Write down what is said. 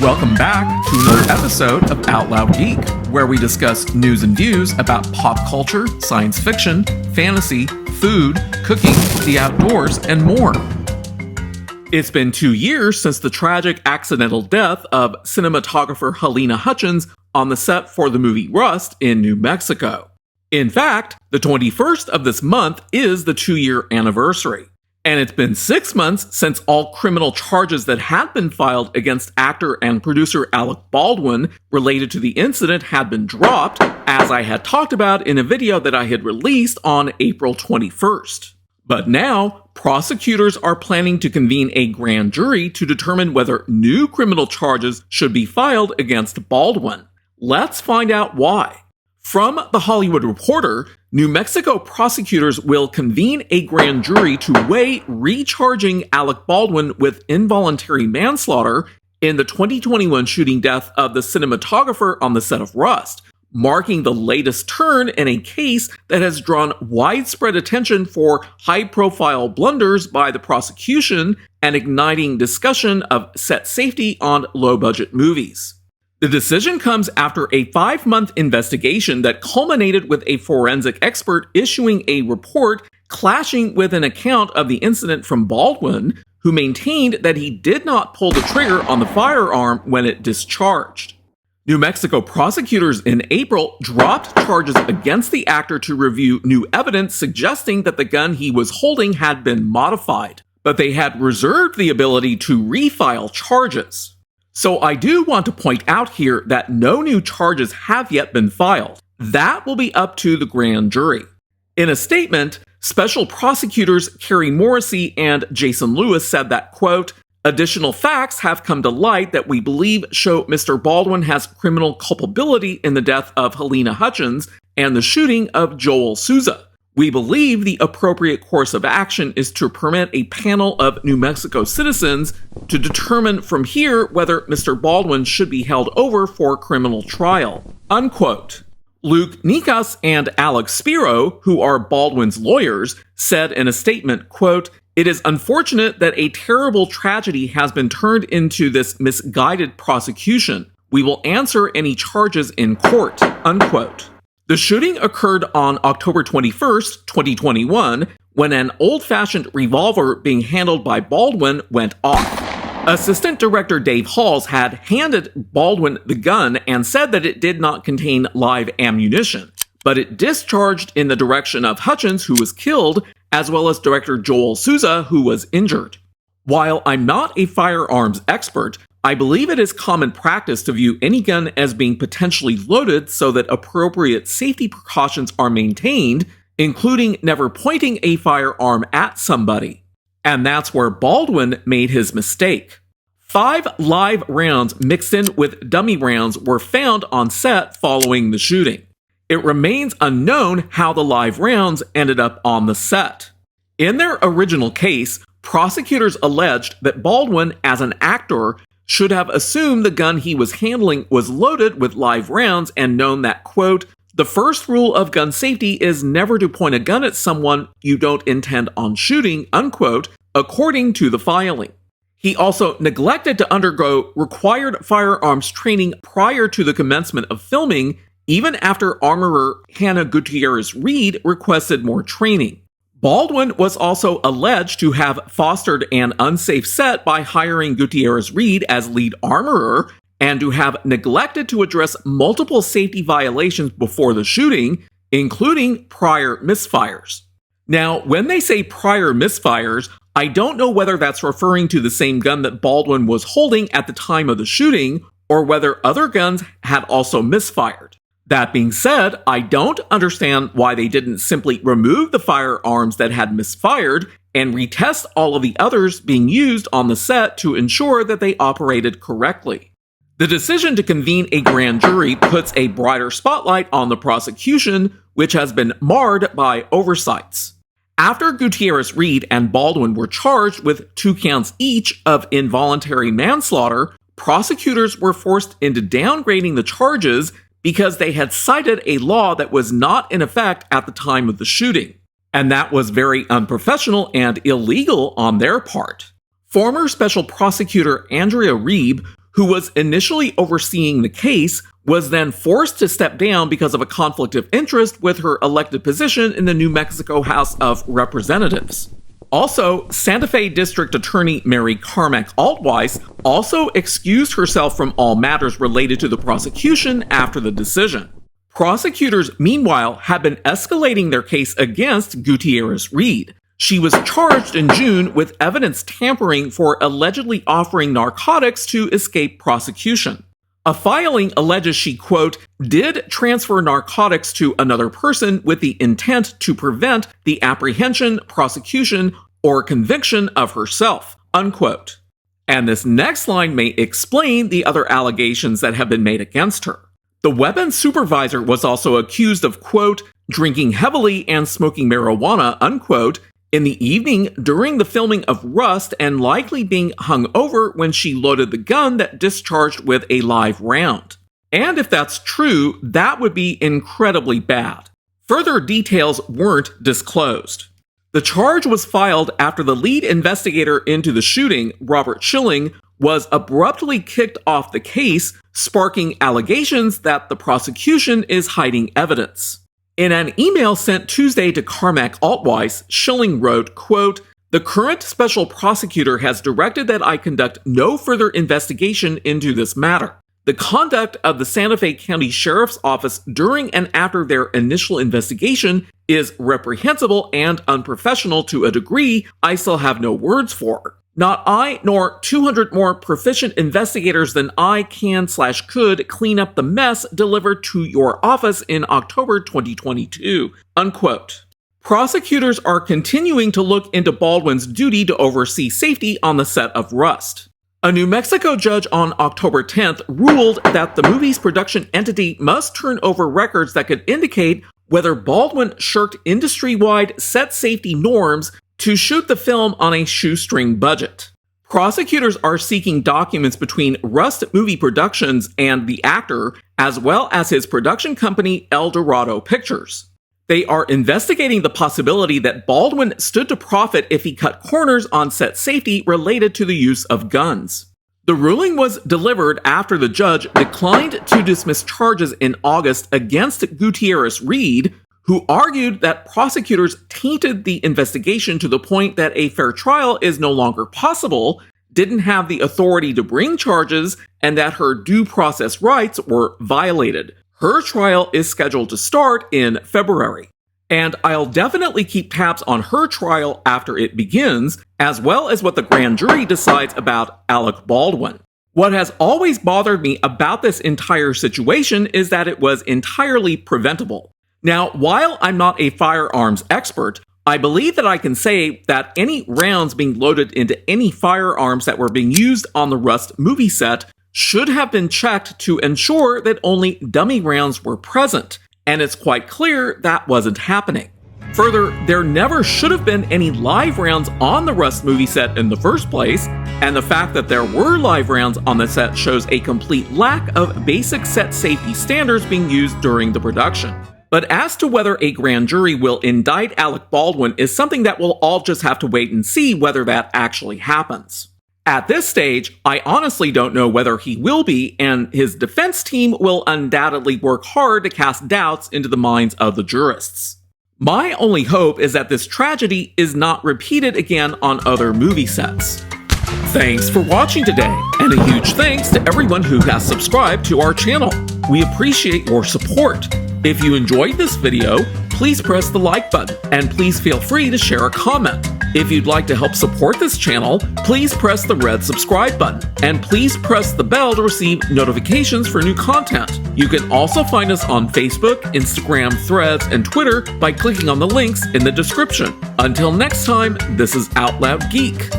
Welcome back to another episode of Out Loud Geek, where we discuss news and views about pop culture, science fiction, fantasy, food, cooking, the outdoors, and more. It's been 2 years since the tragic accidental death of cinematographer Halyna Hutchins on the set for the movie Rust in New Mexico. In fact, the 21st of this month is the 2-year anniversary. And it's been 6 months since all criminal charges that had been filed against actor and producer Alec Baldwin related to the incident had been dropped, as I had talked about in a video that I had released on April 21st. But now, prosecutors are planning to convene a grand jury to determine whether new criminal charges should be filed against Baldwin. Let's find out why. From The Hollywood Reporter, New Mexico prosecutors will convene a grand jury to weigh recharging Alec Baldwin with involuntary manslaughter in the 2021 shooting death of the cinematographer on the set of Rust, marking the latest turn in a case that has drawn widespread attention for high-profile blunders by the prosecution and igniting discussion of set safety on low-budget movies. The decision comes after a 5-month investigation that culminated with a forensic expert issuing a report clashing with an account of the incident from Baldwin, who maintained that he did not pull the trigger on the firearm when it discharged. New Mexico prosecutors in April dropped charges against the actor to review new evidence suggesting that the gun he was holding had been modified, but they had reserved the ability to refile charges. So I do want to point out here that no new charges have yet been filed. That will be up to the grand jury. In a statement, special prosecutors Carrie Morrissey and Jason Lewis said that, quote, "Additional facts have come to light that we believe show Mr. Baldwin has criminal culpability in the death of Halyna Hutchins and the shooting of Joel Souza. We believe the appropriate course of action is to permit a panel of New Mexico citizens to determine from here whether Mr. Baldwin should be held over for criminal trial." Unquote. Luke Nikas and Alex Spiro, who are Baldwin's lawyers, said in a statement, quote, "It is unfortunate that a terrible tragedy has been turned into this misguided prosecution. We will answer any charges in court." Unquote. The shooting occurred on October 21st, 2021, when an old-fashioned revolver being handled by Baldwin went off. Assistant Director Dave Halls had handed Baldwin the gun and said that it did not contain live ammunition, but it discharged in the direction of Hutchins, who was killed, as well as Director Joel Souza, who was injured. While I'm not a firearms expert, I believe it is common practice to view any gun as being potentially loaded so that appropriate safety precautions are maintained, including never pointing a firearm at somebody. And that's where Baldwin made his mistake. 5 live rounds mixed in with dummy rounds were found on set following the shooting. It remains unknown how the live rounds ended up on the set. In their original case, prosecutors alleged that Baldwin, as an actor, should have assumed the gun he was handling was loaded with live rounds and known that, quote, "The first rule of gun safety is never to point a gun at someone you don't intend on shooting," unquote, according to the filing. He also neglected to undergo required firearms training prior to the commencement of filming, even after armorer Hannah Gutierrez-Reed requested more training. Baldwin was also alleged to have fostered an unsafe set by hiring Gutierrez-Reed as lead armorer and to have neglected to address multiple safety violations before the shooting, including prior misfires. Now, when they say prior misfires, I don't know whether that's referring to the same gun that Baldwin was holding at the time of the shooting or whether other guns had also misfired. That being said, I don't understand why they didn't simply remove the firearms that had misfired and retest all of the others being used on the set to ensure that they operated correctly. The decision to convene a grand jury puts a brighter spotlight on the prosecution, which has been marred by oversights. After Gutierrez-Reed and Baldwin were charged with 2 counts each of involuntary manslaughter, prosecutors were forced into downgrading the charges because they had cited a law that was not in effect at the time of the shooting. And that was very unprofessional and illegal on their part. Former Special Prosecutor Andrea Reeb, who was initially overseeing the case, was then forced to step down because of a conflict of interest with her elected position in the New Mexico House of Representatives. Also, Santa Fe District Attorney Mary Carmack-Altwies also excused herself from all matters related to the prosecution after the decision. Prosecutors, meanwhile, have been escalating their case against Gutierrez-Reed. She was charged in June with evidence tampering for allegedly offering narcotics to escape prosecution. A filing alleges she, quote, did transfer narcotics to another person with the intent to prevent the apprehension, prosecution, or conviction of herself, unquote. And this next line may explain the other allegations that have been made against her. The weapons supervisor was also accused of, quote, drinking heavily and smoking marijuana, unquote, in the evening during the filming of Rust and likely being hung over when she loaded the gun that discharged with a live round. And if that's true, that would be incredibly bad. Further details weren't disclosed. The charge was filed after the lead investigator into the shooting, Robert Schilling, was abruptly kicked off the case, sparking allegations that the prosecution is hiding evidence. In an email sent Tuesday to Carmack-Altwies, Schilling wrote, quote, the current special prosecutor has directed that I conduct no further investigation into this matter. The conduct of the Santa Fe County Sheriff's Office during and after their initial investigation is reprehensible and unprofessional to a degree I still have no words for. Not I, nor 200 more proficient investigators than I can/could clean up the mess delivered to your office in October 2022, unquote. Prosecutors are continuing to look into Baldwin's duty to oversee safety on the set of Rust. A New Mexico judge on October 10th ruled that the movie's production entity must turn over records that could indicate whether Baldwin shirked industry-wide set safety norms to shoot the film on a shoestring budget. Prosecutors are seeking documents between Rust Movie Productions and the actor, as well as his production company El Dorado Pictures. They are investigating the possibility that Baldwin stood to profit if he cut corners on set safety related to the use of guns. The ruling was delivered after the judge declined to dismiss charges in August against Gutierrez-Reed, who argued that prosecutors tainted the investigation to the point that a fair trial is no longer possible, didn't have the authority to bring charges, and that her due process rights were violated. Her trial is scheduled to start in February. And I'll definitely keep tabs on her trial after it begins, as well as what the grand jury decides about Alec Baldwin. What has always bothered me about this entire situation is that it was entirely preventable. Now, while I'm not a firearms expert, I believe that I can say that any rounds being loaded into any firearms that were being used on the Rust movie set should have been checked to ensure that only dummy rounds were present, and it's quite clear that wasn't happening. Further, there never should have been any live rounds on the Rust movie set in the first place, and the fact that there were live rounds on the set shows a complete lack of basic set safety standards being used during the production. But as to whether a grand jury will indict Alec Baldwin is something that we'll all just have to wait and see whether that actually happens. At this stage, I honestly don't know whether he will be, and his defense team will undoubtedly work hard to cast doubts into the minds of the jurists. My only hope is that this tragedy is not repeated again on other movie sets. Thanks for watching today, and a huge thanks to everyone who has subscribed to our channel. We appreciate your support. If you enjoyed this video, please press the like button, and please feel free to share a comment. If you'd like to help support this channel, please press the red subscribe button, and please press the bell to receive notifications for new content. You can also find us on Facebook, Instagram, Threads, and Twitter by clicking on the links in the description. Until next time, this is Out Loud Geek.